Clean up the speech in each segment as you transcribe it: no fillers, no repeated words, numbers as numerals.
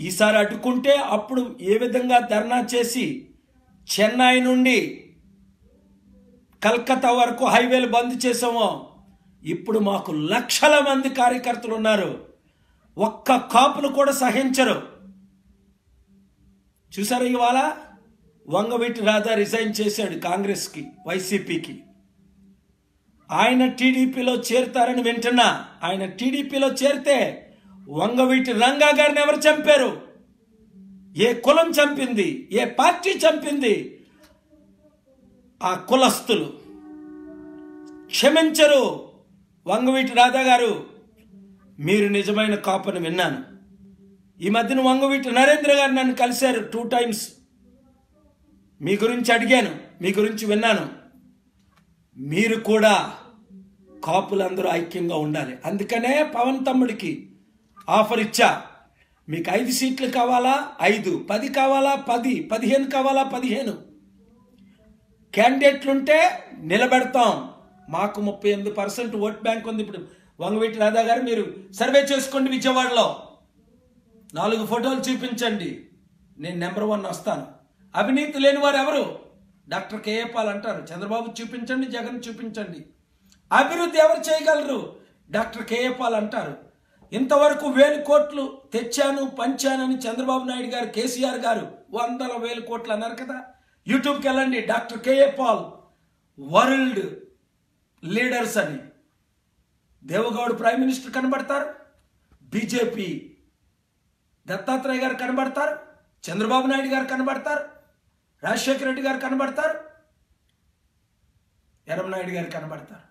ఈసారి అడ్డుకుంటే అప్పుడు ఏ విధంగా ధర్నా చేసి చెన్నై నుండి కల్కత్తా వరకు హైవేలు బంద్ చేసామో ఇప్పుడు మాకు లక్షల మంది కార్యకర్తలు ఉన్నారు. ఒక్క కాపును కూడా సహించరు. చూసారా, ఇవాళ వంగవీటి రాధా రిజైన్ చేశాడు కాంగ్రెస్కి, వైసీపీకి. ఆయన టీడీపీలో చేరుతారని వింటున్నా. ఆయన టీడీపీలో చేరితే వంగవీటి రంగా గారిని ఎవరు చంపారు? ఏ కులం చంపింది? ఏ పార్టీ చంపింది? ఆ కులస్తులు క్షమించరు. వంగవీటి రాధా గారు, మీరు నిజమైన కాపుని విన్నాను. ఈ మధ్యన వంగవీటి నరేంద్ర గారు నన్ను కలిశారు 2 times. మీ గురించి అడిగాను, మీ గురించి విన్నాను. మీరు కూడా కాపులందరూ ఐక్యంగా ఉండాలి. అందుకనే పవన్ తమ్ముడికి ఆఫర్ ఇచ్చా. మీకు 5 సీట్లు కావాలా 5, 10 కావాలా 10, 15 కావాలా 15 క్యాండిడేట్లుంటే నిలబెడతాం. మాకు 38% ఓట్ బ్యాంక్ ఉంది. ఇప్పుడు వంగవీటి రాధా గారు మీరు సర్వే చేసుకోండి. విజయవాడలో 4 ఫోటోలు చూపించండి, నేను నెంబర్ 1 వస్తాను. అవినీతి లేని వారు ఎవరు? డాక్టర్ కేఏ పాల్ అంటారు. చంద్రబాబు చూపించండి, జగన్ చూపించండి. అభివృద్ధి ఎవరు చేయగలరు? డాక్టర్ కేఏ పాల్ అంటారు. ఇంతవరకు 1000 కోట్లు తెచ్చాను పంచానని చంద్రబాబు నాయుడు గారు, కేసీఆర్ గారు 100,000 కోట్లు అన్నారు కదా. యూట్యూబ్కి వెళ్ళండి, doctor K A Paul world leaders అని. దేవగౌడ ప్రైమ్ మినిస్టర్ కనబడతారు, బీజేపీ దత్తాత్రేయ గారు కనబడతారు, చంద్రబాబు నాయుడు గారు కనబడతారు, రాజశేఖర రెడ్డి గారు కనబడతారు, ఎర్రమనాయుడు గారు కనబడతారు,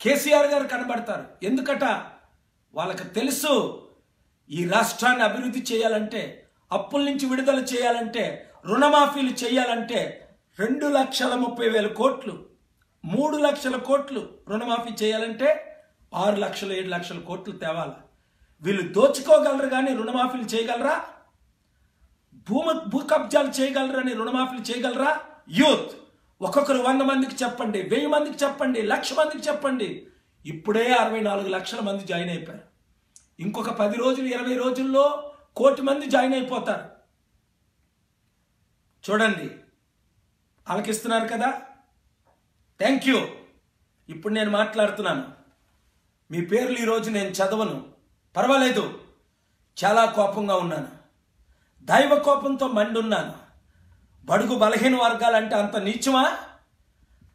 కేసీఆర్ గారు కనబడతారు. ఎందుకట? వాళ్ళకి తెలుసు ఈ రాష్ట్రాన్ని అభివృద్ధి చేయాలంటే, అప్పుల నుంచి విడుదల చేయాలంటే, రుణమాఫీలు చేయాలంటే 2,30,000 కోట్లు, 3 లక్షల కోట్లు రుణమాఫీ చేయాలంటే 6 లక్షలు 7 లక్షల కోట్లు తేవాలి. వీళ్ళు దోచుకోగలరు కానీ రుణమాఫీలు చేయగలరా? భూ కబ్జాలు చేయగలరని రుణమాఫీలు చేయగలరా? యూత్ ఒక్కొక్కరు 100 మందికి చెప్పండి, 1000 మందికి చెప్పండి, 1,00,000 మందికి చెప్పండి. ఇప్పుడే 64 లక్షల మంది జాయిన్ అయిపోయారు. ఇంకొక 10 రోజులు 20 రోజుల్లో 1 కోటి మంది జాయిన్ అయిపోతారు. చూడండి, ఆలకిస్తున్నారు కదా. Thank you. ఇప్పుడు నేను మాట్లాడుతున్నాను. మీ పేర్లు ఈరోజు నేను చదవను, పర్వాలేదు. చాలా కోపంగా ఉన్నాను, దైవ కోపంతో మండున్నాను. బడుగు బలహీన వర్గాలంటే అంత నీచమా?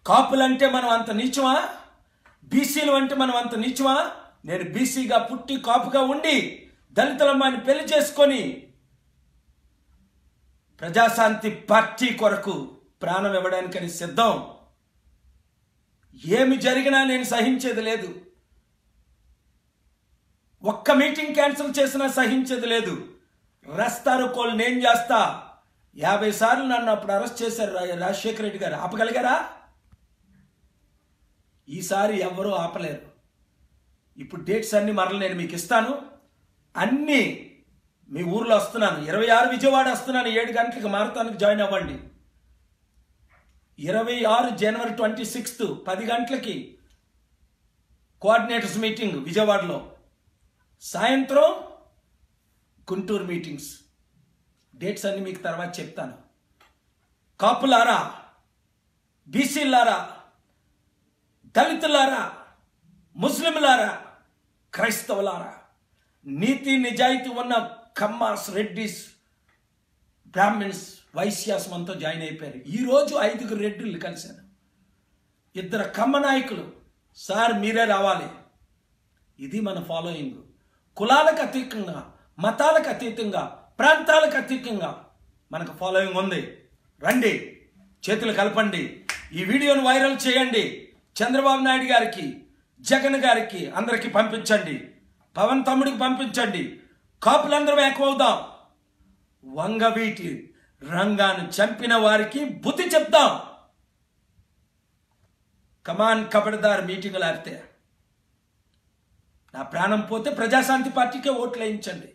కాపులంటే మనం అంత నీచమా? బీసీలు అంటే మనం అంత నీచమా? నేను బీసీగా పుట్టి కాపుగా ఉండి దళితులమ్మాని పెళ్లి చేసుకొని ప్రజాశాంతి పార్టీ కొరకు ప్రాణం ఇవ్వడానికని సిద్ధం. ఏమి జరిగినా నేను సహించేది లేదు. ఒక్క మీటింగ్ క్యాన్సిల్ చేసినా సహించేది లేదు. రస్తారోకోలు నేను చేస్తా. 50 సార్లు నన్ను అప్పుడు అరెస్ట్ చేశారు రాజశేఖర రెడ్డి గారు. ఆపగలిగారా? ఈసారి ఎవరూ ఆపలేరు. ఇప్పుడు డేట్స్ అన్ని మరల నేను మీకు ఇస్తాను. అన్నీ మీ ఊర్లో వస్తున్నాను. 26 విజయవాడ వస్తున్నాను. 7 గంటలకు మారతానికి జాయిన్ అవ్వండి. 26 జనవరి 26 10 గంటలకి కోఆర్డినేటర్స్ మీటింగ్ విజయవాడలో. సాయంత్రం గుంటూరు మీటింగ్స్. డేట్స్ అన్ని మీకు తర్వాత చెప్తాను. కాపులారా, బీసీలారా, దళితులారా, ముస్లింలారా, క్రైస్తవులారా, నీతి నిజాయితీ ఉన్న కమ్మాస్, రెడ్డిస్, బ్రాహ్మిన్స్, వైశ్యాస్ మనతో జాయిన్ అయిపోయారు. ఈరోజు 5 రెడ్డిలు కలిశాను. 2 కమ్మ నాయకులు. సార్ మీరే రావాలి. ఇది మన ఫాలోయింగ్. కులాలకు అతీతంగా, మతాలకు అతీతంగా, ప్రాంతాలకు అతీతంగా మనకు ఫాలోయింగ్ ఉంది. రండి, చేతులు కలపండి. ఈ వీడియోను వైరల్ చేయండి. చంద్రబాబు నాయుడు గారికి, జగన్ గారికి అందరికీ పంపించండి. పవన్ తమ్ముడికి పంపించండి. కాపులందరం ఏకమవుదాం. వంగవీటి రంగాను చంపిన వారికి బుద్ధి చెప్దాం. కమాన్ కబడ్దార్ మీటింగులు ఆడితే నా ప్రాణం పోతే ప్రజాశాంతి పార్టీకే ఓట్లు వేయించండి.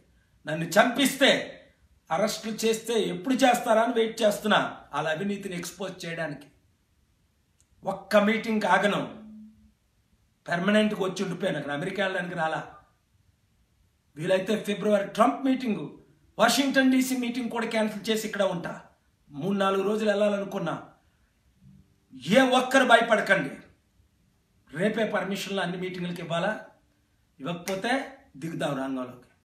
నన్ను చంపిస్తే, అరెస్టులు చేస్తే ఎప్పుడు చేస్తారా అని వెయిట్ చేస్తున్నా. వాళ్ళ అవినీతిని ఎక్స్పోజ్ చేయడానికి. ఒక్క మీటింగ్ ఆగను. పెర్మనెంట్గా వచ్చి ఉండిపోయాను. అక్కడ అమెరికా వెళ్ళడానికి రాలా. వీలైతే ఫిబ్రవరి Trump meeting Washington DC meeting కూడా క్యాన్సిల్ చేసి ఇక్కడ ఉంటా. 3-4 రోజులు వెళ్ళాలనుకున్నా. ఏ ఒక్కరు భయపడకండి. రేపే పర్మిషన్లు అన్ని మీటింగ్లకి ఇవ్వాలా? ఇవ్వకపోతే దిగుదాం రంగంలోకి.